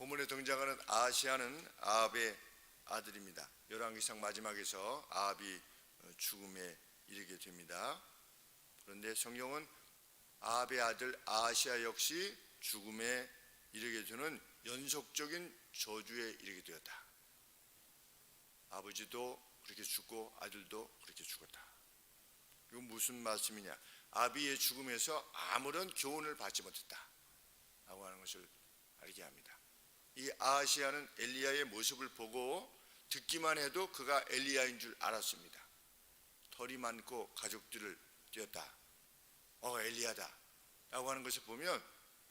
본문에 등장하는 아하시야는 아합의 아들입니다. 열왕기상 마지막에서 아합이 죽음에 이르게 됩니다. 그런데 성경은 아합의 아들 아하시야 역시 죽음에 이르게 되는 연속적인 저주에 이르게 되었다. 아버지도 그렇게 죽고 아들도 그렇게 죽었다. 이건 무슨 말씀이냐? 아비의 죽음에서 아무런 교훈을 받지 못했다 라고 하는 것을 알게 합니다. 이 아하시야는 엘리야의 모습을 보고 듣기만 해도 그가 엘리야인 줄 알았습니다. 털이 많고 가죽들을 띄었다. 엘리야다 라고 하는 것을 보면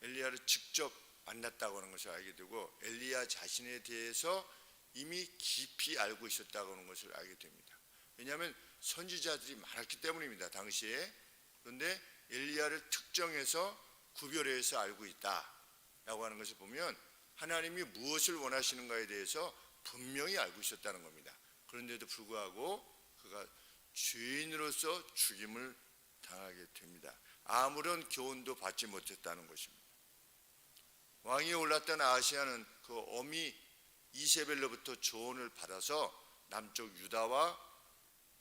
엘리야를 직접 만났다고 하는 것을 알게 되고 엘리야 자신에 대해서 이미 깊이 알고 있었다고 하는 것을 알게 됩니다. 왜냐하면 선지자들이 많았기 때문입니다. 당시에. 그런데 엘리야를 특정해서 구별해서 알고 있다라고 하는 것을 보면 하나님이 무엇을 원하시는가에 대해서 분명히 알고 있었다는 겁니다. 그런데도 불구하고 그가 죄인으로서 죽임을 당하게 됩니다. 아무런 교훈도 받지 못했다는 것입니다. 왕위에 올랐던 아하시야는 그 어미 이세벨로부터 조언을 받아서 남쪽 유다와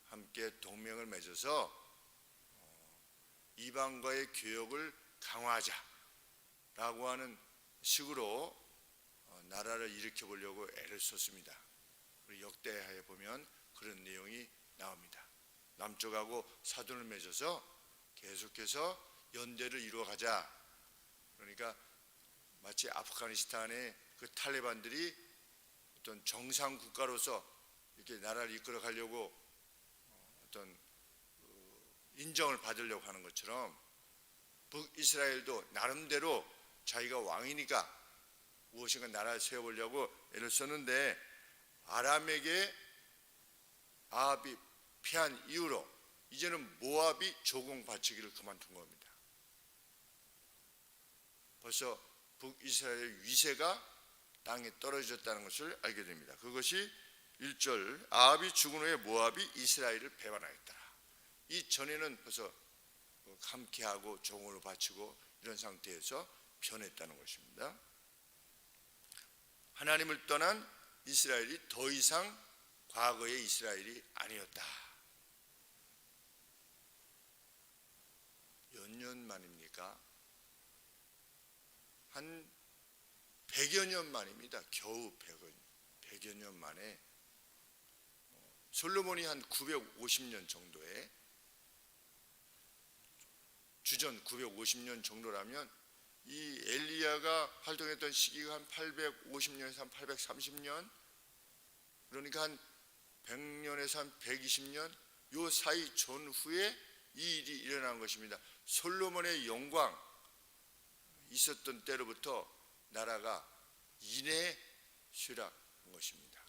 함께 동맹을 맺어서 이방과의 교역을 강화하자라고 하는 식으로 나라를 일으켜 보려고 애를 썼습니다. 그리고 역대하에 보면 그런 내용이 나옵니다. 남쪽하고 사돈을 맺어서 계속해서 연대를 이루어가자. 그러니까 마치 아프가니스탄의 그 탈레반들이 어떤 정상 국가로서 이렇게 나라를 이끌어 가려고 어떤 인정을 받으려고 하는 것처럼 북이스라엘도 나름대로 자기가 왕이니까 무엇인가 나라를 세워보려고 애를 썼는데 아람에게 아합이 패한 이후로 이제는 모압이 조공 바치기를 그만둔 겁니다. 벌써 북이스라엘의 위세가 땅에 떨어졌다는 것을 알게 됩니다. 그것이 1절 아합이 죽은 후에 모압이 이스라엘을 배반하였다. 이 전에는 벌써 함께하고 종으로 바치고 이런 상태에서 변했다는 것입니다. 하나님을 떠난 이스라엘이 더 이상 과거의 이스라엘이 아니었다. 몇 년 만입니까? 한 100여 년 만입니다. 겨우 100여 년 만에 솔로몬이 한 950년 정도에 주전 950년 정도라면 이 엘리야가 활동했던 시기가 한 850년에서 한 830년 그러니까 한 100년에서 한 120년 요 사이 전후에 이 일이 일어난 것입니다. 솔로몬의 영광 있었던 때로부터 나라가 이내에 쇠락한 것입니다.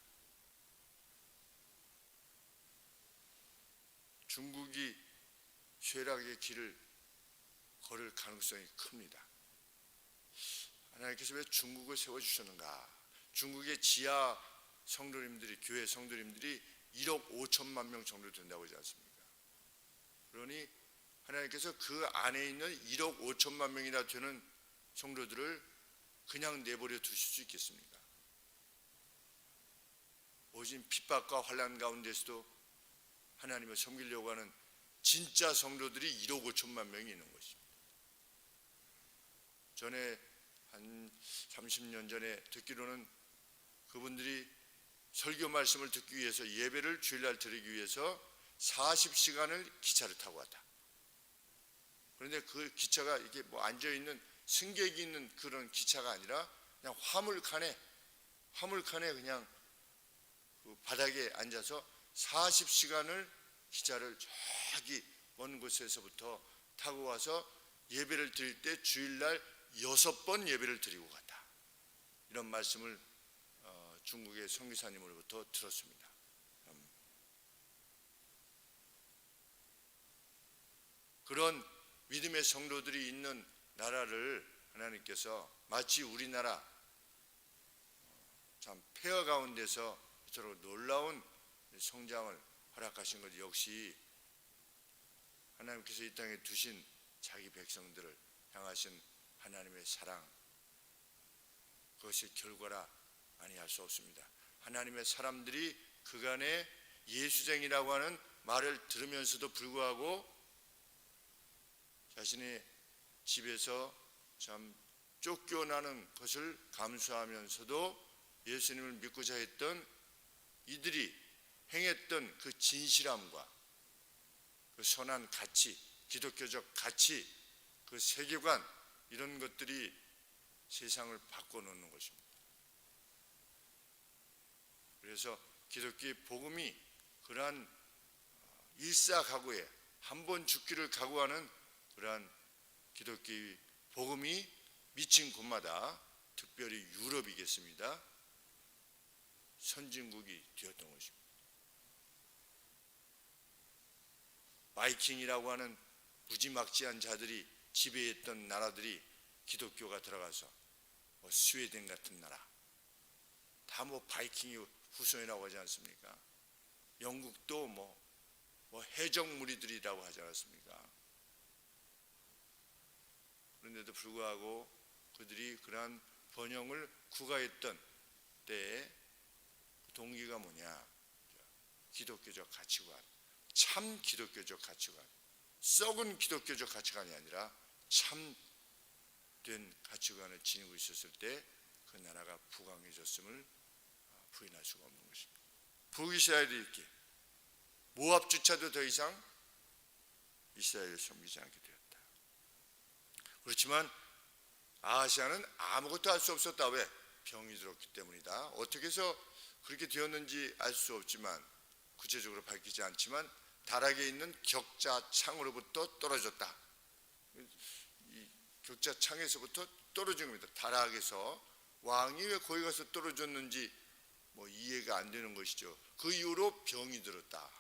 중국이 쇠락의 길을 걸을 가능성이 큽니다. 하나님께서 왜 중국을 세워주셨는가? 중국의 지하 성도님들이 교회 성도님들이 1억 5천만 명 정도 된다고 하지 않습니까? 그러니 하나님께서 그 안에 있는 1억 5천만 명이나 되는 성도들을 그냥 내버려 두실 수 있겠습니까? 오직 핍박과 환난 가운데서도 하나님을 섬기려고 하는 진짜 성도들이 1억 5천만 명이 있는 것입니다. 전에 한 30년 전에 듣기로는 그분들이 설교 말씀을 듣기 위해서 예배를 주일날 드리기 위해서 40시간을 기차를 타고 왔다. 그런데 그 기차가 이게 뭐 앉아있는 승객이 있는 그런 기차가 아니라 그냥 화물칸에 그냥 그 바닥에 앉아서 40시간을 기차를 저기 먼 곳에서부터 타고 와서 예배를 드릴 때 주일날 6번 예배를 드리고 갔다. 이런 말씀을 중국의 선교사님으로부터 들었습니다. 그런 믿음의 성도들이 있는 나라를 하나님께서 마치 우리나라 참 폐허 가운데서 저런 놀라운 성장을 허락하신 것 역시 하나님께서 이 땅에 두신 자기 백성들을 향하신 하나님의 사랑, 그것이 결과라 아니할 수 없습니다. 하나님의 사람들이 그간의 예수쟁이라고 하는 말을 들으면서도 불구하고 자신의 집에서 참 쫓겨나는 것을 감수하면서도 예수님을 믿고자 했던 이들이 행했던 그 진실함과 그 선한 가치, 기독교적 가치, 그 세계관, 이런 것들이 세상을 바꿔놓는 것입니다. 그래서 기독교의 복음이 그러한 일사각오에 한 번 죽기를 각오하는 그러한 기독교의 복음이 미친 곳마다, 특별히 유럽이겠습니다, 선진국이 되었던 것입니다. 바이킹이라고 하는 무지막지한 자들이 지배했던 나라들이 기독교가 들어가서 스웨덴 같은 나라, 다 바이킹이 후손이라고 하지 않습니까? 영국도 해적 무리들이라고 하지 않았습니까? 그런데도 불구하고 그들이 그러한 번영을 구가했던 때에 동기가 뭐냐? 기독교적 가치관, 참 기독교적 가치관, 썩은 기독교적 가치관이 아니라 참된 가치관을 지니고 있었을 때 그 나라가 부강해졌음을 부인할 수가 없는 것입니다. 북이스라엘이 이렇게 모압조차도 더 이상 이스라엘을 섬기지 않게 되었다. 그렇지만 아하시아는 아무것도 할 수 없었다. 왜? 병이 들었기 때문이다. 어떻게 해서 그렇게 되었는지 알 수 없지만, 구체적으로 밝히지 않지만 다락에 있는 격자창으로부터 떨어졌다. 이 격자창에서부터 떨어진 겁니다. 다락에서. 왕이 왜 거기 가서 떨어졌는지 이해가 안 되는 것이죠. 그 이후로 병이 들었다.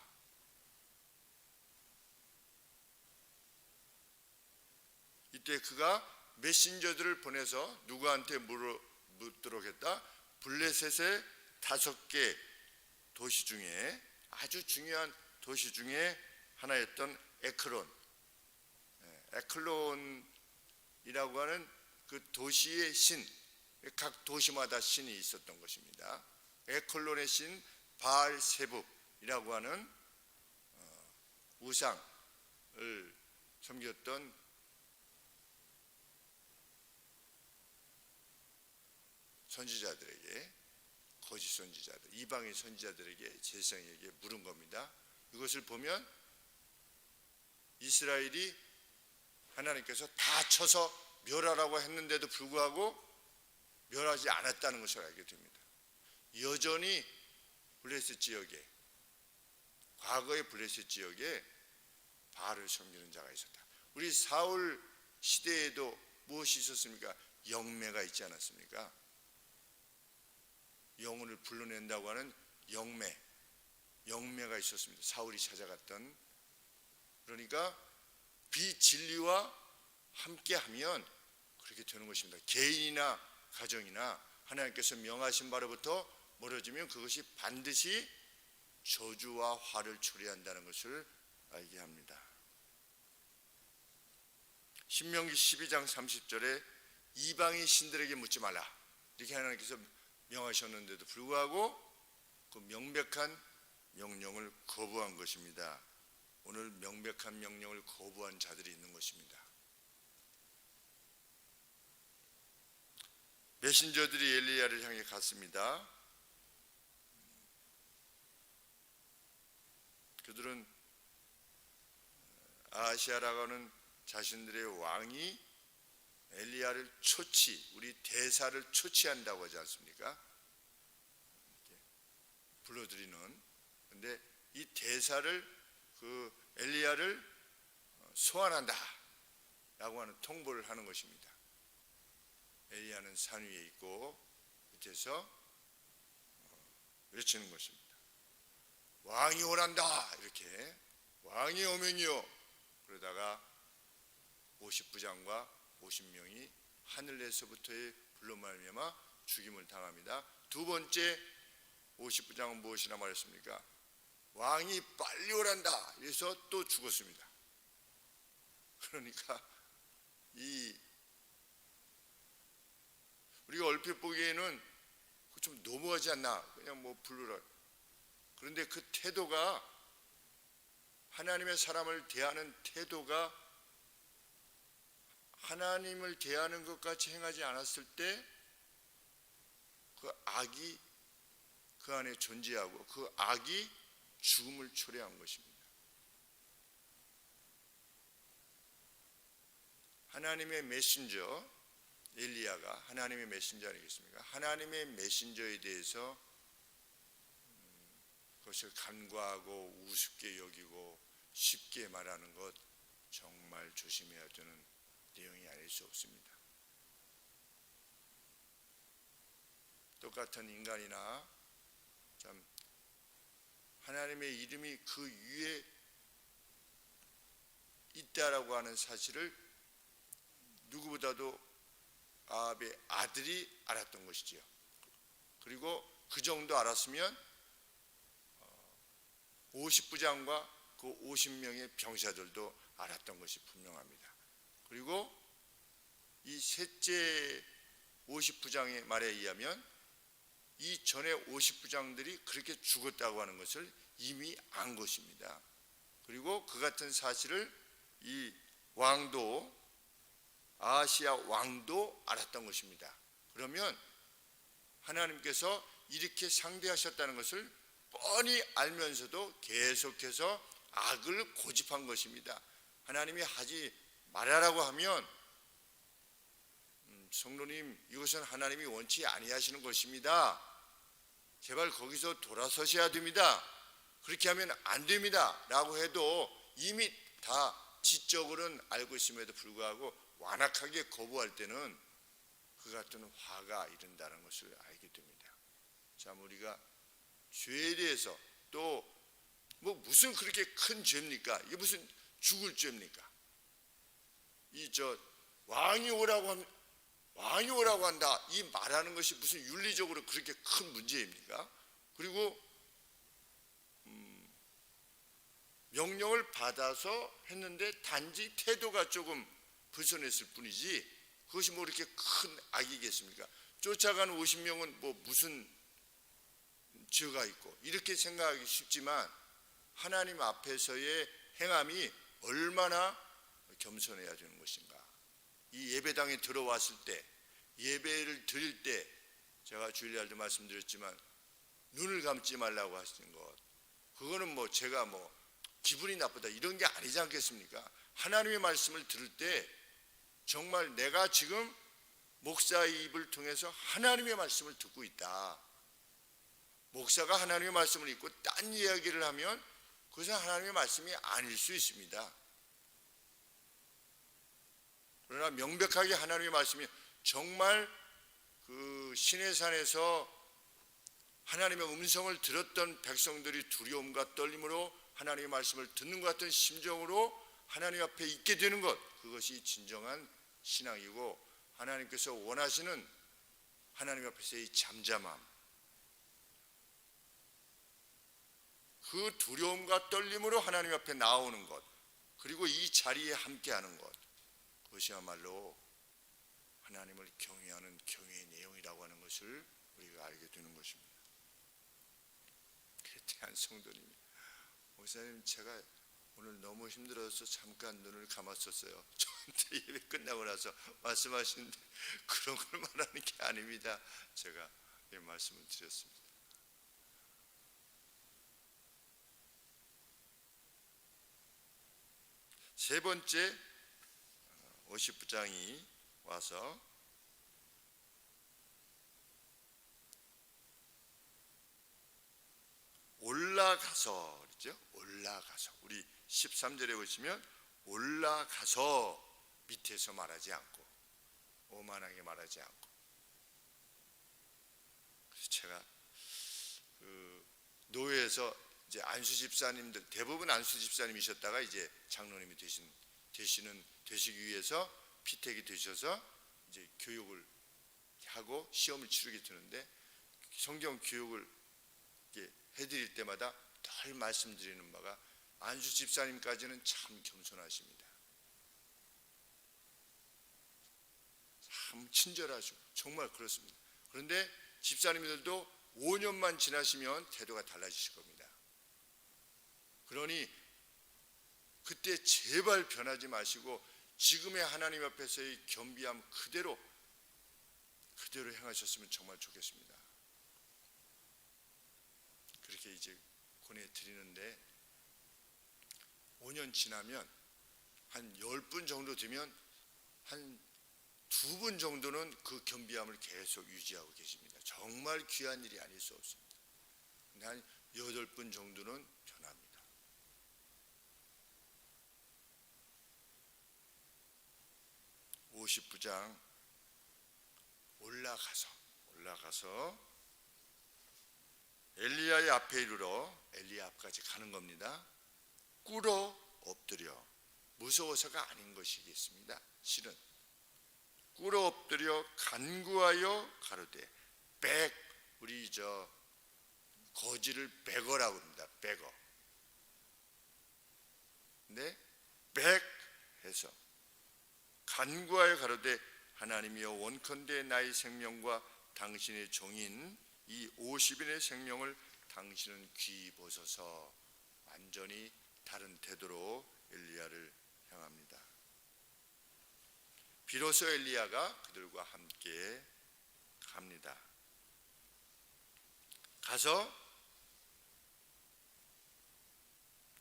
이때 그가 메신저들을 보내서 누구한테 묻도록 했다? 블레셋의 5개 도시 중에 아주 중요한 도시 중에 하나였던 에크론, 에클론이라고 하는 그 도시의 신, 각 도시마다 신이 있었던 것입니다. 에클론의 신 바알세붑이라고 하는 우상을 섬겼던 선지자들에게, 거짓 선지자들, 이방인 선지자들에게, 제사장에게 물은 겁니다. 이것을 보면 이스라엘이 하나님께서 다 쳐서 멸하라고 했는데도 불구하고 멸하지 않았다는 것을 알게 됩니다. 여전히 블레셋 지역에, 과거의 블레셋 지역에 바알을 섬기는 자가 있었다. 우리 사울 시대에도 무엇이 있었습니까? 영매가 있지 않았습니까? 영혼을 불러낸다고 하는 영매가 있었습니다. 사울이 찾아갔던. 그러니까 비진리와 함께하면 그렇게 되는 것입니다. 개인이나 가정이나 하나님께서 명하신 바로부터 멀어지면 그것이 반드시 저주와 화를 초래한다는 것을 알게 합니다. 신명기 12장 30절에 이방인 신들에게 묻지 말라, 이렇게 하나님께서 명하셨는데도 불구하고 그 명백한 명령을 거부한 것입니다. 오늘 명백한 명령을 거부한 자들이 있는 것입니다. 메신저들이 엘리야를 향해 갔습니다. 그들은 아하시아라고 하는 자신들의 왕이 엘리야를 우리 대사를 초치한다고 하지 않습니까? 불러들이는. 그런데 이 대사를, 그 엘리야를 소환한다 라고 하는 통보를 하는 것입니다. 엘리야는 산 위에 있고 밑에서 외치는 것입니다. 왕이 오란다, 이렇게. 왕이 오면요. 그러다가 50부장과 50명이 하늘에서부터의 불로 말미암아 죽임을 당합니다. 두 번째 50부장은 무엇이나 말했습니까? 왕이 빨리 오란다, 그래서 또 죽었습니다. 그러니까 우리가 얼핏 보기에는 좀 너무하지 않나, 그냥 뭐 부르라. 그런데 그 태도가, 하나님의 사람을 대하는 태도가 하나님을 대하는 것 같이 행하지 않았을 때 그 악이 그 안에 존재하고 그 악이 죽음을 초래한 것입니다. 하나님의 메신저 엘리야가 하나님의 메신저 아니겠습니까? 하나님의 메신저에 대해서 그것을 간과하고 우습게 여기고 쉽게 말하는 것, 정말 조심해야 되는 내용이 아닐 수 없습니다. 똑같은 인간이나 참 하나님의 이름이 그 위에 있다라고 하는 사실을 누구보다도 아합의 아들이 알았던 것이지요. 그리고 그 정도 알았으면 50부장과 그 50명의 병사들도 알았던 것이 분명합니다. 그리고 이 셋째 50부장의 말에 의하면 이 전에 50부장들이 그렇게 죽었다고 하는 것을 이미 안 것입니다. 그리고 그 같은 사실을 이 왕도, 아하시야 왕도 알았던 것입니다. 그러면 하나님께서 이렇게 상대하셨다는 것을 뻔히 알면서도 계속해서 악을 고집한 것입니다. 하나님이 하지 말아라고 하면 성도님, 이것은 하나님이 원치 아니하시는 것입니다. 제발 거기서 돌아서셔야 됩니다. 그렇게 하면 안 됩니다 라고 해도 이미 다 지적으로는 알고 있음에도 불구하고 완악하게 거부할 때는 그 같은 화가 이른다는 것을 알게 됩니다. 참, 우리가 죄에 대해서 또 뭐 무슨 그렇게 큰 죄입니까? 이게 무슨 죽을 죄입니까? 왕이 오라고 한다, 이 말하는 것이 무슨 윤리적으로 그렇게 큰 문제입니까? 그리고 명령을 받아서 했는데 단지 태도가 조금 벗어냈을 뿐이지 그것이 뭐 이렇게 큰 악이겠습니까? 쫓아가는 50명은 뭐 무슨 죄가 있고, 이렇게 생각하기 쉽지만 하나님 앞에서의 행함이 얼마나 겸손해야 되는 것인가. 이 예배당에 들어왔을 때, 예배를 드릴 때, 제가 주일 날도 말씀드렸지만 눈을 감지 말라고 하시는 것, 그거는 뭐 제가 뭐 기분이 나쁘다 이런 게 아니지 않겠습니까? 하나님의 말씀을 들을 때 정말 내가 지금 목사의 입을 통해서 하나님의 말씀을 듣고 있다. 목사가 하나님의 말씀을 읽고 딴 이야기를 하면 그것은 하나님의 말씀이 아닐 수 있습니다. 그러나 명백하게 하나님의 말씀이 정말 그 시내산에서 하나님의 음성을 들었던 백성들이 두려움과 떨림으로 하나님의 말씀을 듣는 것 같은 심정으로 하나님 앞에 있게 되는 것, 그것이 진정한 신앙이고 하나님께서 원하시는 하나님 앞에서의 잠잠함, 그 두려움과 떨림으로 하나님 앞에 나오는 것, 그리고 이 자리에 함께하는 것, 그것이야말로 하나님을 경외하는 경외의 내용이라고 하는 것을 우리가 알게 되는 것입니다. 그때한 성도님이, 목사님 제가 오늘 너무 힘들어서 잠깐 눈을 감았었어요. 저한테 예배 끝나고 나서 말씀하시는데 그런 걸 말하는 게 아닙니다. 제가 이 말씀을 드렸습니다. 세 번째 50부장이 와서 올라가서 그랬죠. 올라가서, 우리 13절에 보시면 올라가서 밑에서 말하지 않고 오만하게 말하지 않고. 그래서 제가 그 노예에서 이제 안수 집사님들, 대부분 안수 집사님이셨다가 이제 장로님이 되시기 위해서 피택이 되셔서 이제 교육을 하고 시험을 치르게 되는데, 성경 교육을 해드릴 때마다 늘 말씀드리는 바가 안수 집사님까지는 참 겸손하십니다. 참 친절하시고 정말 그렇습니다. 그런데 집사님들도 5년만 지나시면 태도가 달라지실 겁니다. 그러니 그때 제발 변하지 마시고 지금의 하나님 앞에서의 겸비함 그대로 행하셨으면 정말 좋겠습니다. 그렇게 이제 권해드리는데 5년 지나면 한 10분 정도 되면 한 2분 정도는 그 겸비함을 계속 유지하고 계십니다. 정말 귀한 일이 아닐 수 없습니다. 근데 한 8분 정도는 변합니다. (50부장) 올라가서 엘리야의 앞에 이르러 엘리야 앞까지 가는 겁니다. 꿇어 엎드려, 무서워서가 아닌 것이겠습니다. 실은 꿇어 엎드려 간구하여 가로되 우리 거지를 베거라고 합니다. 베거. 근데 해서 간구하여 가로되 하나님이여 원컨대 나의 생명과 당신의 종인 이 50인의 생명을 당신은 귀히 보소서. 완전히 다른 태도로 엘리야를 향합니다. 비로소 엘리야가 그들과 함께 갑니다. 가서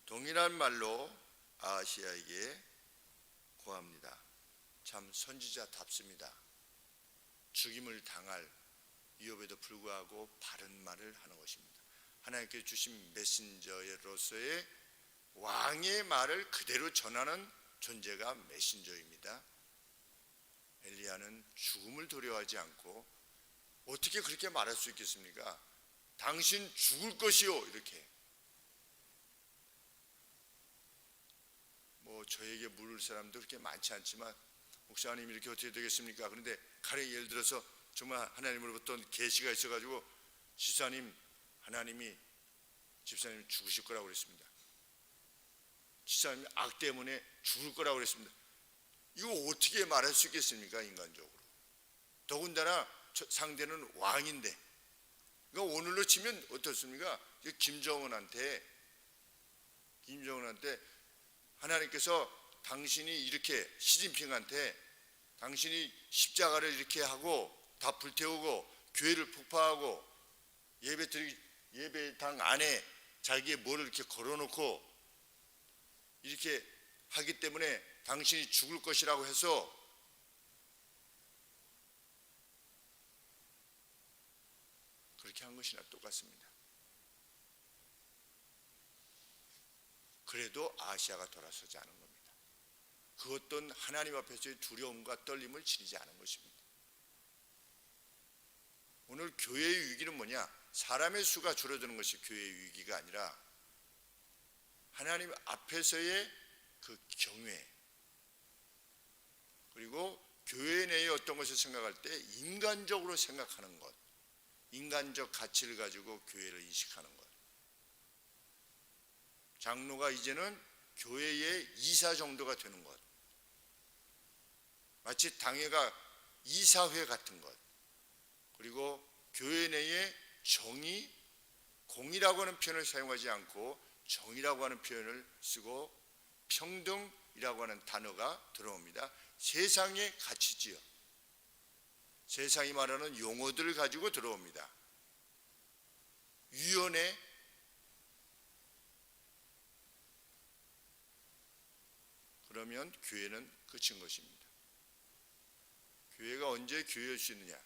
동일한 말로 아하시야에게 고합니다. 참 선지자답습니다. 죽임을 당할 위협에도 불구하고 바른 말을 하는 것입니다. 하나님께 주신 메신저로서의 왕의 말을 그대로 전하는 존재가 메신저입니다. 엘리야는 죽음을 두려워하지 않고 어떻게 그렇게 말할 수 있겠습니까? 당신 죽을 것이요, 이렇게. 저에게 물을 사람도 그렇게 많지 않지만 목사님 이렇게 어떻게 되겠습니까? 그런데 가령 예를 들어서 정말 하나님으로부터 계시가 있어가지고 하나님이 집사님 죽으실 거라고 그랬습니다. 집사님이 악 때문에 죽을 거라고 그랬습니다. 이거 어떻게 말할 수 있겠습니까? 인간적으로. 더군다나 상대는 왕인데. 그러니까 오늘로 치면 어떻습니까? 김정은한테 하나님께서 당신이 이렇게 시진핑한테 당신이 십자가를 이렇게 하고 다 불태우고 교회를 폭파하고 예배당 안에 자기의 뭐를 이렇게 걸어놓고 이렇게 하기 때문에 당신이 죽을 것이라고 해서 그렇게 한 것이나 똑같습니다. 그래도 아하시야가 돌아서지 않은 겁니다. 그것도 하나님 앞에서의 두려움과 떨림을 지니지 않은 것입니다. 오늘 교회의 위기는 뭐냐? 사람의 수가 줄어드는 것이 교회의 위기가 아니라 하나님 앞에서의 그 경외, 그리고 교회 내에 어떤 것을 생각할 때 인간적으로 생각하는 것, 인간적 가치를 가지고 교회를 인식하는 것. 장로가 이제는 교회의 이사 정도가 되는 것, 마치 당회가 이사회 같은 것, 그리고 교회 내에 정의, 공의라고 하는 표현을 사용하지 않고 정의라고 하는 표현을 쓰고 평등이라고 하는 단어가 들어옵니다. 세상의 가치지요. 세상이 말하는 용어들을 가지고 들어옵니다. 위원회, 그러면 교회는 끝인 것입니다. 교회가 언제 교회일 수 있느냐?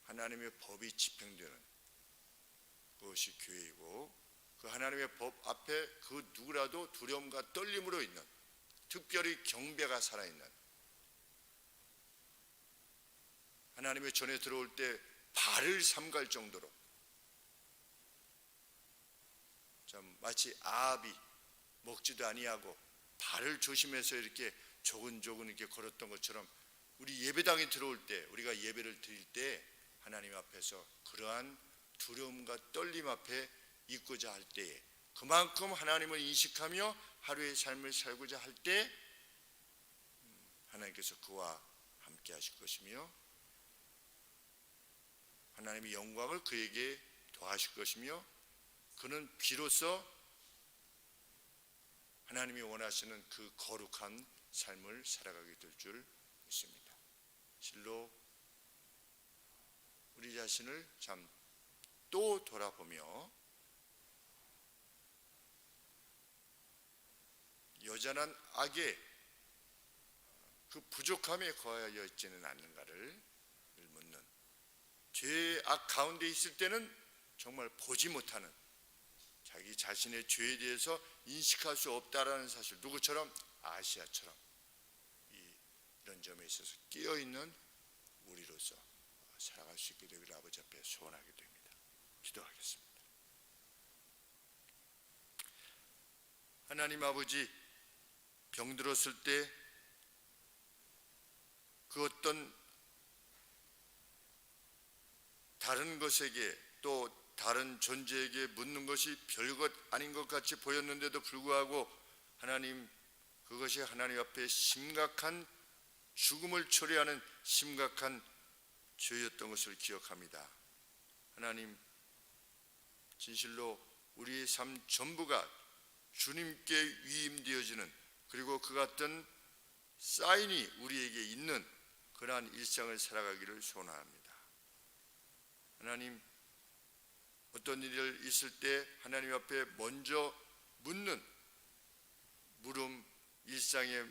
하나님의 법이 집행되는 그것이 교회이고, 그 하나님의 법 앞에 그 누구라도 두려움과 떨림으로 있는, 특별히 경배가 살아있는, 하나님의 전에 들어올 때 발을 삼갈 정도로, 마치 아합이 먹지도 아니하고 발을 조심해서 이렇게 조근조근 이렇게 걸었던 것처럼, 우리 예배당에 들어올 때, 우리가 예배를 드릴 때 하나님 앞에서 그러한 두려움과 떨림 앞에 있고자 할 때에, 그만큼 하나님을 인식하며 하루의 삶을 살고자 할 때 하나님께서 그와 함께 하실 것이며 하나님의 영광을 그에게 더하실 것이며 그는 비로소 하나님이 원하시는 그 거룩한 삶을 살아가게 될 줄 믿습니다. 실로 우리 자신을 참 또 돌아보며 여전한 악의 그 부족함에 거하여 있지는 않는가를 묻는, 죄의 악 가운데 있을 때는 정말 보지 못하는, 자기 자신의 죄에 대해서 인식할 수 없다라는 사실, 누구처럼? 아시아처럼 이런 점에 있어서 끼어있는 우리로서 살아갈 수 있게 되기를 아버지 앞에 소원하게 됩니다. 기도하겠습니다. 하나님 아버지, 병들었을 때 그 어떤 다른 것에게 또 다른 존재에게 묻는 것이 별것 아닌 것 같이 보였는데도 불구하고 하나님, 그것이 하나님 앞에 심각한 죽음을 초래하는 심각한 죄였던 것을 기억합니다. 하나님, 진실로 우리의 삶 전부가 주님께 위임되어지는, 그리고 그 같은 사인이 우리에게 있는 그러한 일상을 살아가기를 소원합니다. 하나님, 어떤 일이 있을 때 하나님 앞에 먼저 묻는 물음, 일상에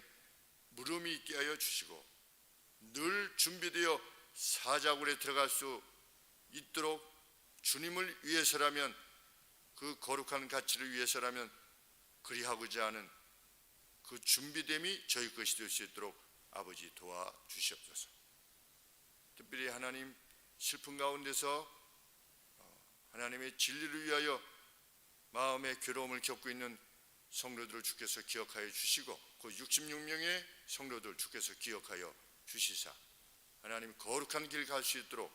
물음이 있게 하여 주시고 늘 준비되어 사자굴에 들어갈 수 있도록 주님을 위해서라면, 그 거룩한 가치를 위해서라면 그리하고자 하는 그 준비됨이 저희 것이 될 수 있도록 아버지 도와주시옵소서. 특별히 하나님, 슬픔 가운데서 하나님의 진리를 위하여 마음의 괴로움을 겪고 있는 성도들을 주께서 기억하여 주시고 그 66명의 성도들 주께서 기억하여 주시사 하나님 거룩한 길 갈 수 있도록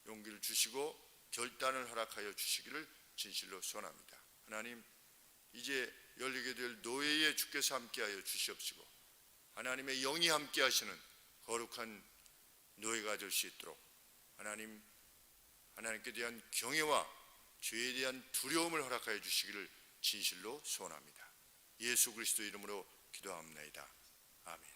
용기를 주시고 결단을 허락하여 주시기를 진실로 소원합니다. 하나님, 이제 열리게 될 노예에 주께서 함께하여 주시옵시고 하나님의 영이 함께하시는 거룩한 노예가 될 수 있도록 하나님께 대한 경외와 죄에 대한 두려움을 허락하여 주시기를 진실로 소원합니다. 예수 그리스도 이름으로 기도합니다. 아멘.